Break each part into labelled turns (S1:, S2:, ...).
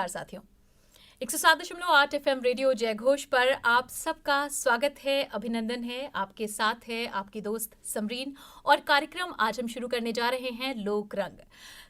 S1: नमस्कार साथियों, 107.8 FM radio जयघोष पर आप सबका स्वागत है, अभिनंदन है। आपके साथ है आपकी दोस्त समरीन और कार्यक्रम आज हम शुरू करने जा रहे हैं लोक रंग।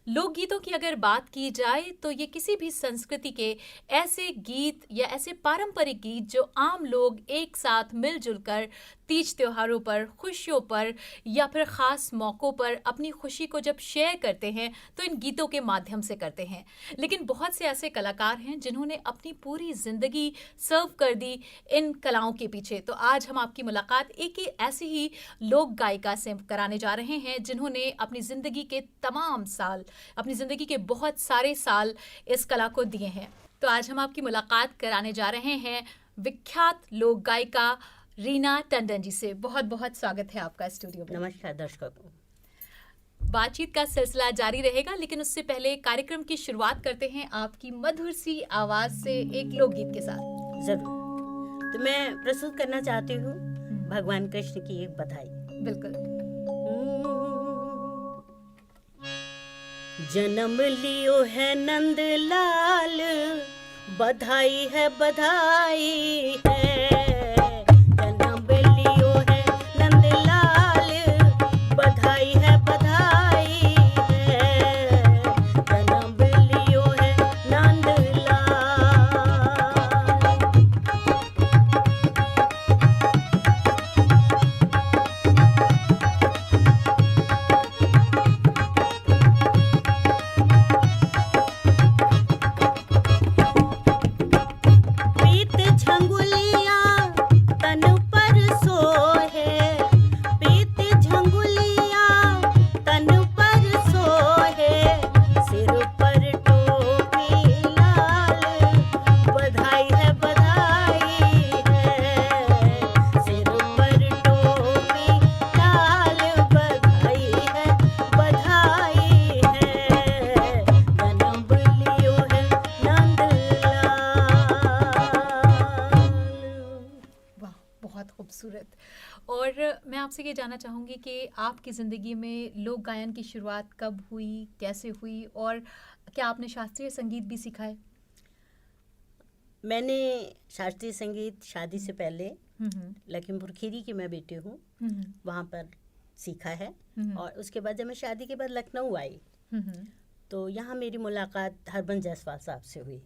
S1: लोकगीतों की अगर बात की जाए तो ये किसी भी संस्कृति के ऐसे गीत या ऐसे पारंपरिक गीत जो आम लोग एक साथ मिलजुल कर तीज त्योहारों पर, खुशियों पर या फिर ख़ास मौक़ों पर अपनी खुशी को जब शेयर करते हैं तो इन गीतों के माध्यम से करते हैं। लेकिन बहुत से ऐसे कलाकार हैं जिन्होंने अपनी पूरी ज़िंदगी सर्व कर दी इन कलाओं के पीछे। तो आज हम आपकी मुलाकात एक ही ऐसी ही लोक गायिका से कराने जा रहे हैं जिन्होंने अपनी ज़िंदगी के तमाम साल, अपनी ज़िंदगी के बहुत सारे साल इस कला को दिए हैं। तो आज हम आपकी मुलाकात कराने जा रहे हैं विख्यात लोक गायिका रीना टंडन जी से। बहुत बहुत स्वागत है आपका स्टूडियो में।
S2: नमस्कार दर्शकों।
S1: बातचीत का सिलसिला जारी रहेगा, लेकिन उससे पहले कार्यक्रम की शुरुआत करते हैं आपकी मधुर सी आवाज से एक लोकगीत के साथ।
S2: जरूर। तो मैं प्रस्तुत करना चाहती हूँ भगवान कृष्ण की एक बधाई।
S1: बिल्कुल।
S2: जन्म लियो है नंद लाल, बधाई है बधाई है। जन्म लियो है नंद लाल, बधाई है बधाई है। जन्म लियो है नंद
S1: और मैं आपसे ये जानना चाहूँगी कि आपकी ज़िंदगी में लोक गायन की शुरुआत कब हुई, कैसे हुई और क्या आपने शास्त्रीय संगीत भी सीखा है?
S2: मैंने शास्त्रीय संगीत शादी से पहले लखीमपुर खीरी की मैं बेटी हूँ, वहाँ पर सीखा है। और उसके बाद जब मैं शादी के बाद लखनऊ आई तो यहाँ मेरी मुलाकात हरबंस जायसवाल साहब से हुई।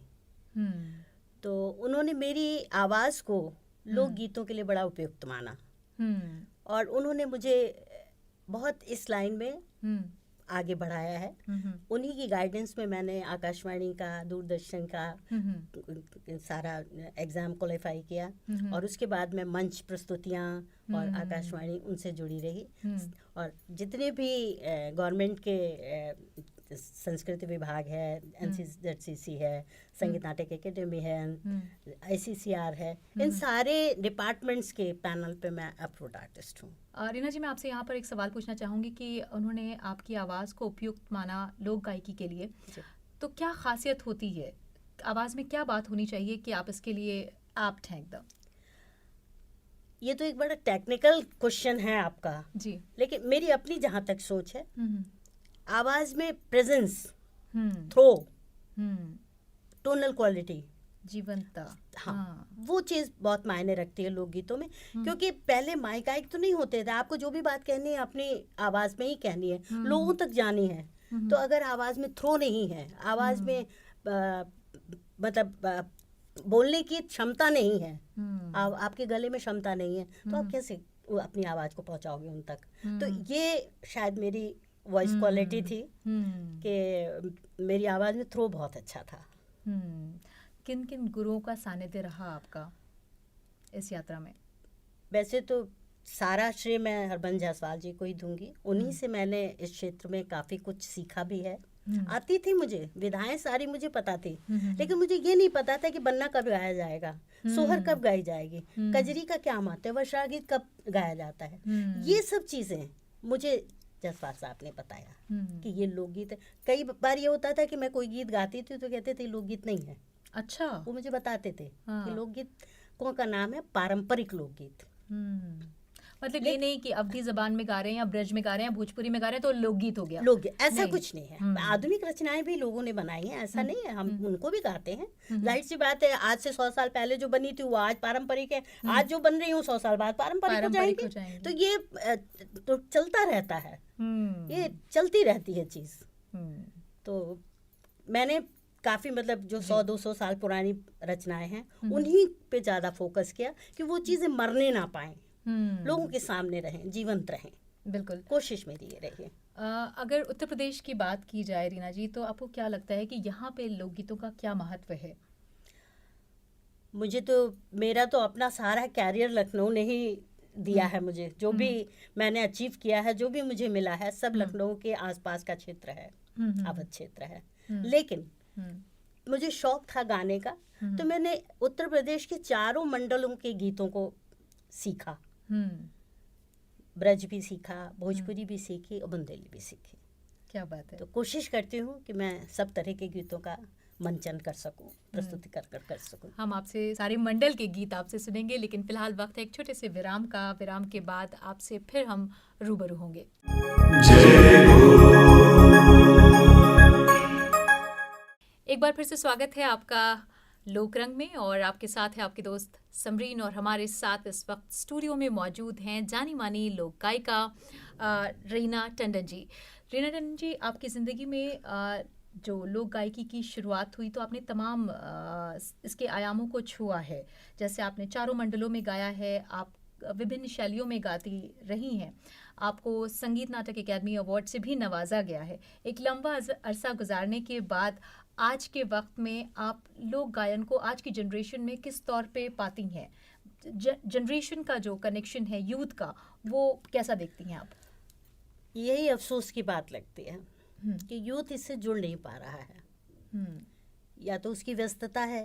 S2: तो उन्होंने मेरी आवाज़ को लोकगीतों के लिए बड़ा उपयुक्त माना और उन्होंने मुझे बहुत इस लाइन में आगे बढ़ाया है। उन्हीं की गाइडेंस में मैंने आकाशवाणी का, दूरदर्शन का सारा एग्ज़ाम क्वालिफाई किया और उसके बाद मैं मंच प्रस्तुतियाँ और आकाशवाणी उनसे जुड़ी रही। और जितने भी गवर्नमेंट के संस्कृति विभाग है, NCZCC है, संगीत नाटक अकेडमी है, ICCR है, इन सारे डिपार्टमेंट्स के पैनल पे मैं अप्रूव्ड आर्टिस्ट हूँ।
S1: रीना जी, मैं आपसे यहाँ पर एक सवाल पूछना चाहूँगी कि उन्होंने आपकी आवाज़ को उपयुक्त माना लोक गायकी के लिए, तो क्या खासियत होती है? आवाज़ में क्या बात होनी चाहिए कि आप इसके लिए एप्ट हैं एकदम?
S2: ये तो एक बड़ा टेक्निकल क्वेश्चन है आपका
S1: जी,
S2: लेकिन मेरी अपनी जहाँ तक सोच है, आवाज में प्रेजेंस, थ्रो, टोनल क्वालिटी,
S1: जीवंतता,
S2: हाँ, वो चीज़ बहुत मायने रखती है लोकगीतों में। क्योंकि पहले माइक आइक तो नहीं होते थे, आपको जो भी बात कहनी है अपनी आवाज़ में ही कहनी है, लोगों तक जानी है। तो अगर आवाज़ में थ्रो नहीं है, आवाज़ में मतलब बोलने की क्षमता नहीं है, आपके गले में क्षमता नहीं है, तो आप कैसे अपनी आवाज़ को पहुंचाओगे उन तक? तो ये शायद मेरी वॉइस क्वालिटी थी कि मेरी आवाज़ में थ्रो बहुत अच्छा था।
S1: किन किन गुरुओं का सानिध्य रहा आपका इस यात्रा में?
S2: वैसे तो सारा श्रेय मैं हरबंस जायसवाल जी को ही दूंगी। उन्हीं से मैंने इस क्षेत्र में काफ़ी कुछ सीखा भी है। आती थी मुझे, विधाएं सारी मुझे पता थी, लेकिन मुझे ये नहीं पता था कि बन्ना कब गाया जाएगा, सोहर कब गाई जाएगी, कजरी का क्या महत्व है, वर्षा गीत कब गाया जाता है। ये सब चीज़ें मुझे जायसवाल साहब ने बताया कि ये लोकगीत है। कई बार ये होता था कि मैं कोई गीत गाती थी तो कहते थे लोकगीत नहीं है।
S1: अच्छा,
S2: वो मुझे बताते थे कि लोकगीत का नाम है पारंपरिक लोकगीत।
S1: मतलब ये नहीं कि अवधी जबान में गा रहे हैं या ब्रज में गा रहे हैं, भोजपुरी में गा रहे हैं तो लोकगीत हो गया।
S2: लोकगीत ऐसा
S1: नहीं।
S2: कुछ नहीं है। आधुनिक रचनाएं भी लोगों ने बनाई हैं, ऐसा नहीं है, हम उनको भी गाते हैं। जाहिर सी बात है, आज से 100 साल पहले जो बनी थी वो आज पारंपरिक है, आज जो बन रही हूँ 100 साल बाद पारंपरिक हो जाएंगे। तो ये तो चलता रहता है, ये चलती रहती है चीज। तो मैंने काफ़ी मतलब जो 100-200 साल पुरानी रचनाएं हैं उन्हीं पे ज़्यादा फोकस किया कि वो चीज़ें मरने ना पाएं, लोगों के सामने रहें, जीवंत रहें।
S1: बिल्कुल,
S2: कोशिश मेरी ये रही है।
S1: अगर उत्तर प्रदेश की बात की जाए रीना जी, तो आपको क्या लगता है कि यहाँ पे लोकगीतों का क्या महत्व है?
S2: मुझे तो मेरा तो अपना सारा कैरियर लखनऊ ने ही दिया है। मुझे जो भी मैंने अचीव किया है, जो भी मुझे मिला है, सब लखनऊ के आसपास का क्षेत्र है, अवध क्षेत्र है। लेकिन मुझे शौक था गाने का, तो मैंने उत्तर प्रदेश के चारों मंडलों के गीतों को सीखा। ब्रज भी सीखा, भोजपुरी भी सीखी और बुंदेली भी सीखी।
S1: क्या बात है।
S2: तो कोशिश करती हूँ कि मैं सब तरह के गीतों का मंचन कर सकूं, प्रस्तुति कर सकूं।
S1: हम आपसे सारे मंडल के गीत आपसे सुनेंगे, लेकिन फिलहाल वक्त है एक छोटे से विराम का। विराम के बाद आपसे फिर हम रूबरू होंगे। एक बार फिर से स्वागत है आपका लोकरंग में, और आपके साथ है आपकी दोस्त समरीन, और हमारे साथ इस वक्त स्टूडियो में मौजूद हैं जानी मानी लोक गायिका रीना टंडन जी। रीना टंडन जी, आपकी ज़िंदगी में जो लोक गायकी की शुरुआत हुई तो आपने तमाम इसके आयामों को छुआ है। जैसे आपने चारों मंडलों में गाया है, आप विभिन्न शैलियों में गाती रही हैं, आपको संगीत नाटक अकेडमी अवार्ड से भी नवाजा गया है। एक लंबा अरसा गुजारने के बाद आज के वक्त में आप लोक गायन को आज की जनरेशन में किस तौर पे पाती हैं? जनरेशन का जो कनेक्शन है यूथ का, वो कैसा देखती हैं आप?
S2: यही अफसोस की बात लगती है कि यूथ इससे जुड़ नहीं पा रहा है। या तो उसकी व्यस्तता है,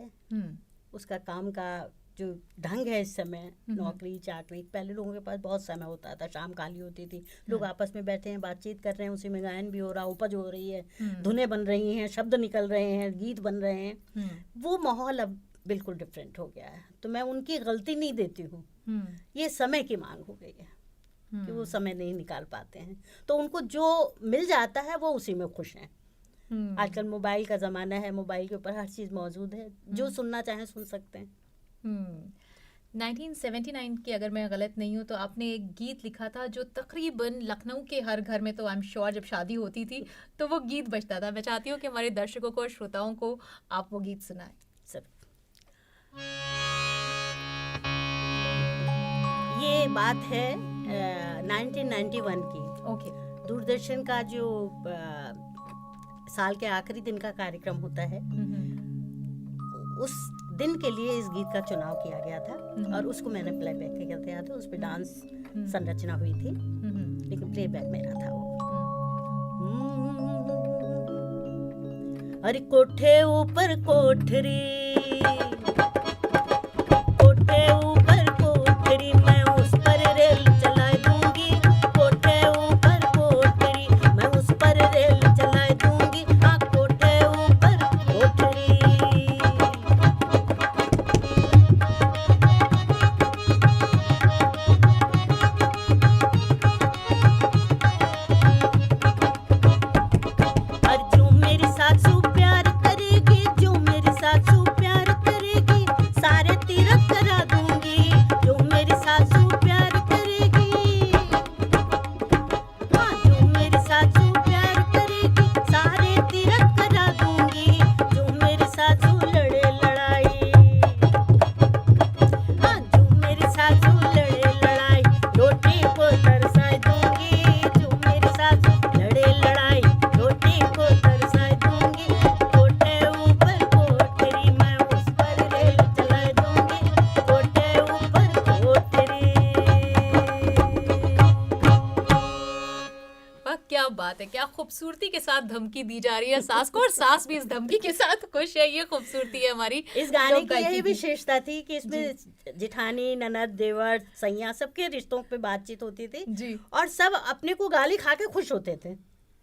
S2: उसका काम का जो ढंग है इस समय, नौकरी चाकरी। पहले लोगों के पास बहुत समय होता था, शाम खाली होती थी, लोग आपस में बैठे हैं, बातचीत कर रहे हैं, उसी में गायन भी हो रहा, उपज हो रही है, धुनें बन रही हैं, शब्द निकल रहे हैं, गीत बन रहे हैं। वो माहौल अब बिल्कुल डिफरेंट हो गया है। तो मैं उनकी गलती नहीं देती हूँ, ये समय की मांग हो गई है कि वो समय नहीं निकाल पाते हैं। तो उनको जो मिल जाता है वो उसी में खुश हैं। आजकल मोबाइल का ज़माना है, मोबाइल के ऊपर हर चीज़ मौजूद है, जो सुनना चाहें सुन सकते हैं।
S1: 1979 की अगर मैं गलत नहीं हूँ तो आपने एक गीत लिखा था जो तकरीबन लखनऊ के हर घर में, तो आई एम श्योर जब शादी होती थी तो वो गीत बजता था। मैं चाहती हूँ कि हमारे दर्शकों को और श्रोताओं को आप वो गीत सुनाएं।
S2: सब ये बात है 1991 की।
S1: ओके।
S2: दूरदर्शन का जो साल के आखिरी दिन का कार्यक्रम होता है, उस दिन के लिए इस गीत का चुनाव किया गया था और उसको मैंने प्लेबैक किया था। उस पर डांस संरचना हुई थी, लेकिन प्लेबैक मेरा था वो। अरे कोठे ऊपर कोठरी, कोठे ऊपर कोठरी, मैं उस पर रेल चला दूंगी। कोठे ऊपर कोठरी, मैं उस पर रेल चला दूंगी। हाँ, कोठे ऊपर कोठरी।
S1: क्या खूबसूरती के साथ धमकी दी जा रही है सास को, और सास भी इस धमकी के साथ खुश है। ये खूबसूरती है हमारी
S2: इस गाने की। यही विशेषता थी कि इसमें जिठानी, ननद, देवर, सैया सबके रिश्तों पे बातचीत होती थी जी। और सब अपने को गाली खा के खुश होते थे।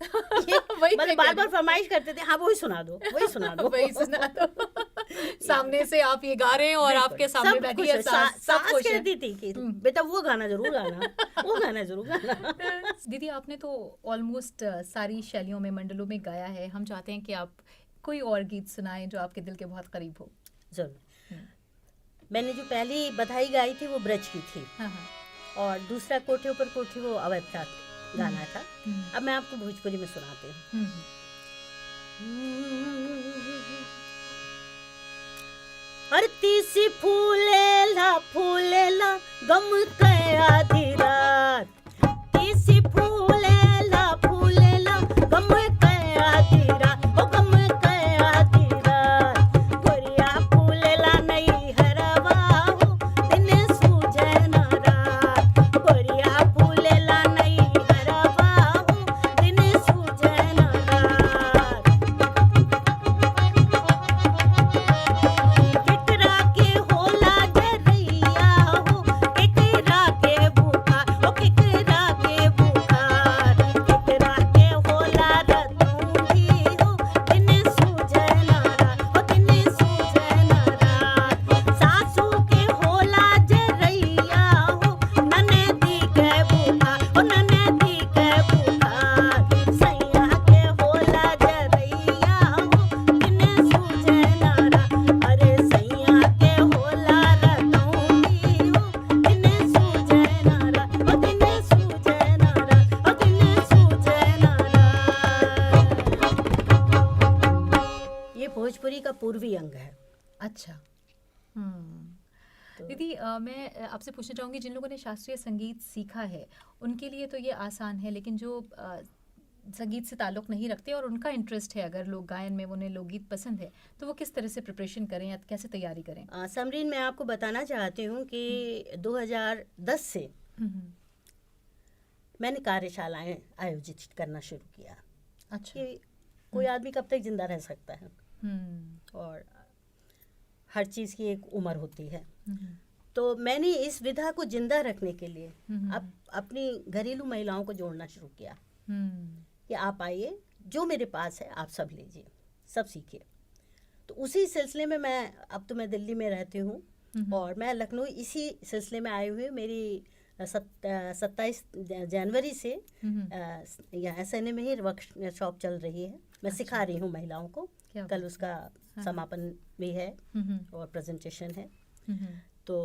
S1: वही
S2: मतलब बार बार फरमाइश करते थे, हाँ वही सुना दो, वही सुना दो।
S1: वही सुना दो। सामने से आप ये गा रहे हैं और आपके सामने बैठी है सास, सब खुश है।
S2: कहती थी कि बेटा वो गाना जरूर गाना, वो गाना जरूर गाना।
S1: दीदी आपने तो ऑलमोस्ट सारी शैलियों में, मंडलों में गाया है। हम चाहते हैं कि आप कोई और गीत सुनाएं जो आपके दिल के बहुत करीब हो।
S2: जरूर। मैंने जो पहली बधाई गाई थी वो ब्रज की थी, और दूसरा कोठे ऊपर कोठी वो अवध का गाना था। अब मैं आपको भोजपुरी में सुनाती हूँ। आरती सी फूलेला फूलेला गम के आधी रात, तीसी फूलेला फूलेला गम के आधी रात, ओ गम के आधी रात, गोरिया फूलेला नहीं हरवा हो दिन सूझे न रात, गोरिया फूलेला नहीं हरवा हो दिन सूझे न रात। केकरा के होला जरैया हो, केकरा के बुखार, ओ केकरा के बुखार, केकरा के होला रतौंधी हो दिन सूझे न रात, ओ दिन सूझे न रात। सासू के होला जरैया हो, ननदी के बुखार, ओ ननदी के बुखार, सैया के होला जरैया हो दिन सूझे न रात, अरे सैया के होला रतौंधी हो दिन सूझे न रात, ओ दिन सूझे न रात, ओ दिन सूझे न रात। ये भोजपुरी का पूर्वी अंग है।
S1: अच्छा। दीदी मैं आपसे पूछना चाहूँगी, जिन लोगों ने शास्त्रीय संगीत सीखा है उनके लिए तो ये आसान है, लेकिन जो संगीत से ताल्लुक़ नहीं रखते और उनका इंटरेस्ट है अगर लोक गायन में, उन्हें लोकगीत पसंद है, तो वो किस तरह से प्रिपरेशन करें या कैसे तैयारी करें?
S2: समरीन, मैं आपको बताना चाहती हूँ कि 2010 से मैंने कार्यशालाएं आयोजित करना शुरू किया।
S1: अच्छा।
S2: कि कोई आदमी कब तक जिंदा रह सकता है, और हर चीज़ की एक उम्र होती है। तो मैंने इस विधा को जिंदा रखने के लिए अब अपनी घरेलू महिलाओं को जोड़ना शुरू किया कि आप आइए, जो मेरे पास है आप सब लीजिए, सब सीखिए। तो उसी सिलसिले में अब तो मैं दिल्ली में रहती हूँ और मैं लखनऊ इसी सिलसिले में आई हुई। मेरी 27 जनवरी से यहाँ SNA में ही वर्कशॉप चल रही है। मैं सिखा रही हूँ महिलाओं को। कल उसका समापन भी है और प्रेजेंटेशन है। तो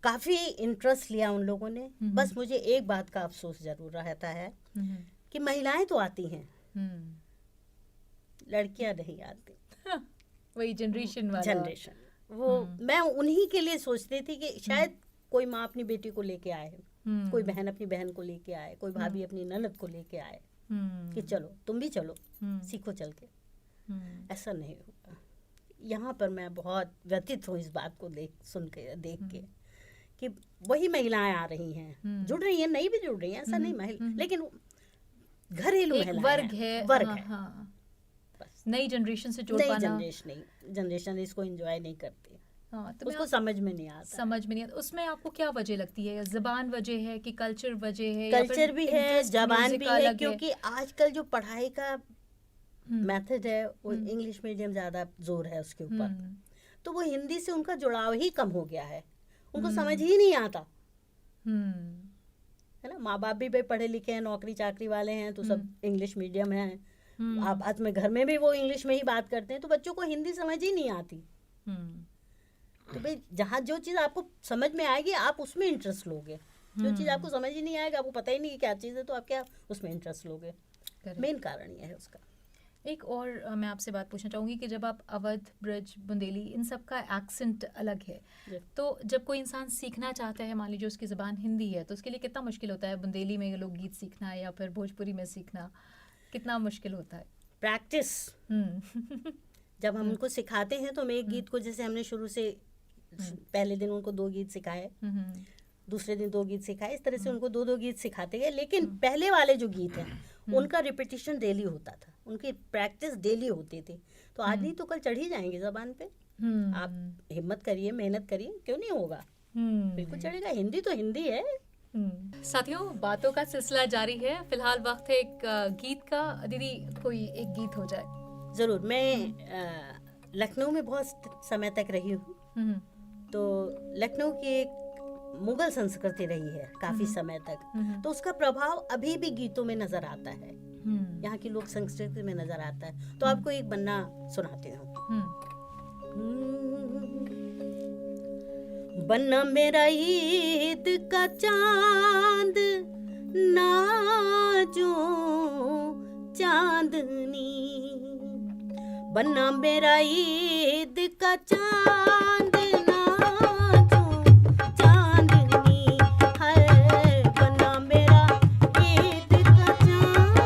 S2: काफ़ी इंटरेस्ट लिया उन लोगों ने। बस मुझे एक बात का अफसोस ज़रूर रहता है कि महिलाएं तो आती हैं, लड़कियां नहीं आती।
S1: वही जनरेशन
S2: वो मैं उन्हीं के लिए सोचती थी कि शायद कोई माँ अपनी बेटी को लेके आए, कोई बहन अपनी बहन को लेके आए, कोई भाभी अपनी ननद को लेके आए कि चलो तुम भी चलो, सीखो चल के। ऐसा नहीं हुआ। यहाँ पर मैं बहुत व्यथित हूँ इस बात को देख के कि वही महिलाएं आ रही हैं, जुड़ रही हैं, नहीं भी जुड़ रही हैं, ऐसा नहीं, महिला, लेकिन घरेलू महिलाएं, वर्ग है। बस नई जनरेशन से जोड़ पाना, जनरेशन इसको एंजॉय नहीं करती। तो उसको समझ में नहीं आता।
S1: उसमें आपको क्या वजह लगती है? जबान वजह है कि कल्चर वजह है?
S2: कल्चर भी है, जबान भी है, क्योंकि आजकल जो पढ़ाई का मेथड है वो इंग्लिश मीडियम ज़्यादा जोर है उसके ऊपर, तो वो हिंदी से उनका जुड़ाव ही कम हो गया है, उनको समझ ही नहीं आता है ना। माँ बाप भी भाई पढ़े लिखे हैं, नौकरी चाकरी वाले हैं, तो सब इंग्लिश मीडियम है। आप आज में घर में भी वो इंग्लिश में ही बात करते हैं, तो बच्चों को हिंदी समझ ही नहीं आती। तो भाई जहाँ जो चीज़ आपको समझ में आएगी आप उसमें इंटरेस्ट लोगे, जो चीज़ आपको समझ ही नहीं आएगा, आपको पता ही नहीं क्या चीज़ है, तो आप क्या उसमें इंटरेस्ट लोगे। मेन कारण ये है उसका।
S1: एक और मैं आपसे बात पूछना चाहूँगी कि जब आप अवध, ब्रज, बुंदेली, इन सब का एक्सेंट अलग है, तो जब कोई इंसान सीखना चाहता है, मान लीजिए उसकी ज़बान हिंदी है, तो उसके लिए कितना मुश्किल होता है बुंदेली में लोग गीत सीखना या फिर भोजपुरी में सीखना, कितना मुश्किल होता है?
S2: प्रैक्टिस। जब हम उनको सिखाते हैं तो हम एक गीत को, जैसे हमने शुरू से पहले दिन उनको 2 गीत सिखाए, दूसरे दिन 2 गीत सिखाए, इस तरह से उनको 2-2 गीत सिखाते गए। लेकिन पहले वाले जो गीत हैं उनका रिपीटिशन डेली होता था, उनकी प्रैक्टिस डेली होती थी। तो आज नहीं तो कल चढ़ ही जाएंगे ज़बान पे। आप हिम्मत करिए, मेहनत करिए, क्यों नहीं होगा, बिल्कुल चढ़ेगा। हिंदी तो हिंदी है,
S1: साथियों, बातों का सिलसिला जारी है। फिलहाल वक्त है एक गीत का। दीदी, कोई एक गीत हो जाए।
S2: ज़रूर। मैं लखनऊ में बहुत समय तक रही हूँ, तो लखनऊ की एक मुगल संस्कृति रही है काफ़ी समय तक, तो उसका प्रभाव अभी भी गीतों में नज़र आता है, यहाँ की लोक संस्कृति में नज़र आता है। तो आपको एक बन्ना सुनाती हूँ। बन्ना मेरा ईद का चांद नाजो चांदनी, बन्ना मेरा ईद का चांद नाजो चांदनी है, बन्ना मेरा ईद का चांद।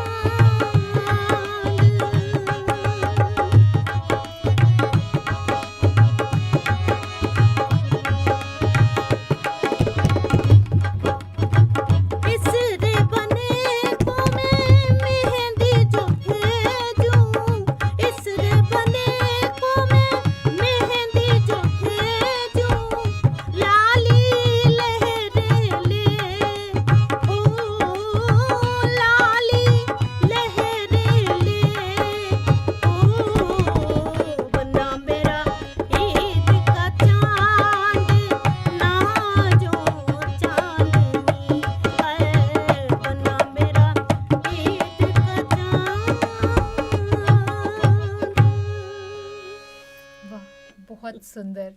S1: बहुत सुंदर।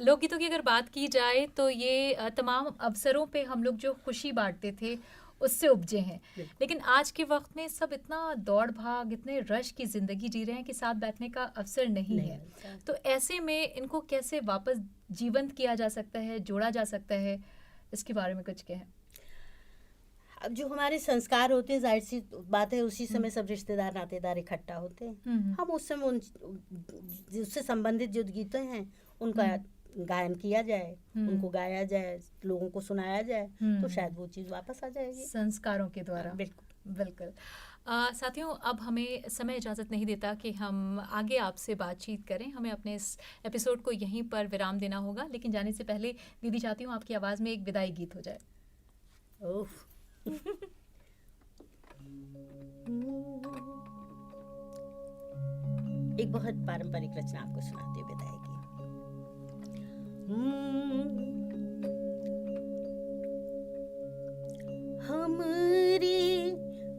S1: लोकगीतों की अगर बात की जाए तो ये तमाम अवसरों पे हम लोग जो खुशी बांटते थे उससे उपजे हैं, लेकिन आज के वक्त में सब इतना दौड़ भाग, इतने रश की ज़िंदगी जी रहे हैं कि साथ बैठने का अवसर नहीं है। तो ऐसे में इनको कैसे वापस जीवंत किया जा सकता है, जोड़ा जा सकता है, इसके बारे में कुछ कहें।
S2: अब जो हमारे संस्कार होते हैं, जाहिर सी बात है, उसी समय सब रिश्तेदार नातेदार इकट्ठा होते हैं। हम उस समय उससे संबंधित जो गीत हैं उनका गायन किया जाए, उनको गाया जाए, लोगों को सुनाया जाए, तो शायद वो चीज़ वापस आ जाएगी
S1: संस्कारों के द्वारा।
S2: बिल्कुल
S1: बिल्कुल। साथियों, अब हमें समय इजाज़त नहीं देता कि हम आगे आपसे बातचीत करें। हमें अपने इस एपिसोड को यहीं पर विराम देना होगा, लेकिन जाने से पहले दीदी चाहती हूँ आपकी आवाज़ में एक विदाई गीत हो जाए।
S2: ओह एक बहुत पारंपरिक रचना आपको सुनाती हूँ विदाई की। हमरी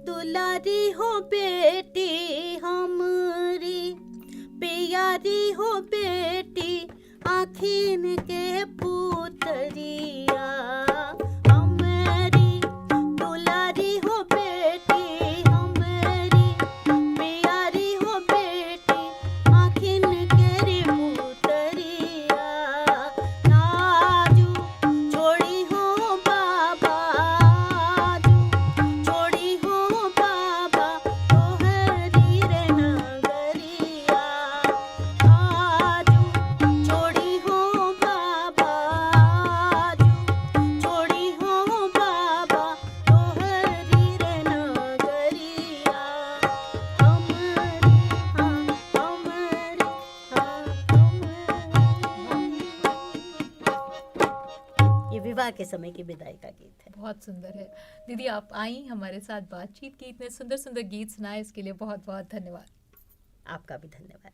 S2: दुलारी हो बेटी, हमरी प्यारी हो बेटी, आखिन के पुतरिया, हमारी दुलारी हो बेटी, हमारी प्यारी हो बेटी, आखिन के पुतरिया, नाजू छोड़ी हो बाबा, छोड़ी हो बाबा, तोहरी रे नगरिया, आजू छोड़ी हो बाबा, छोड़ी हो बाबा, तोहरी रे नगरिया, हमारी ये विवाह के समय की विदाई का गीत है।
S1: बहुत सुंदर है। दीदी, आप आई, हमारे साथ बातचीत की, इतने सुंदर सुंदर गीत सुनाए, इसके लिए बहुत बहुत धन्यवाद।
S2: आपका भी धन्यवाद।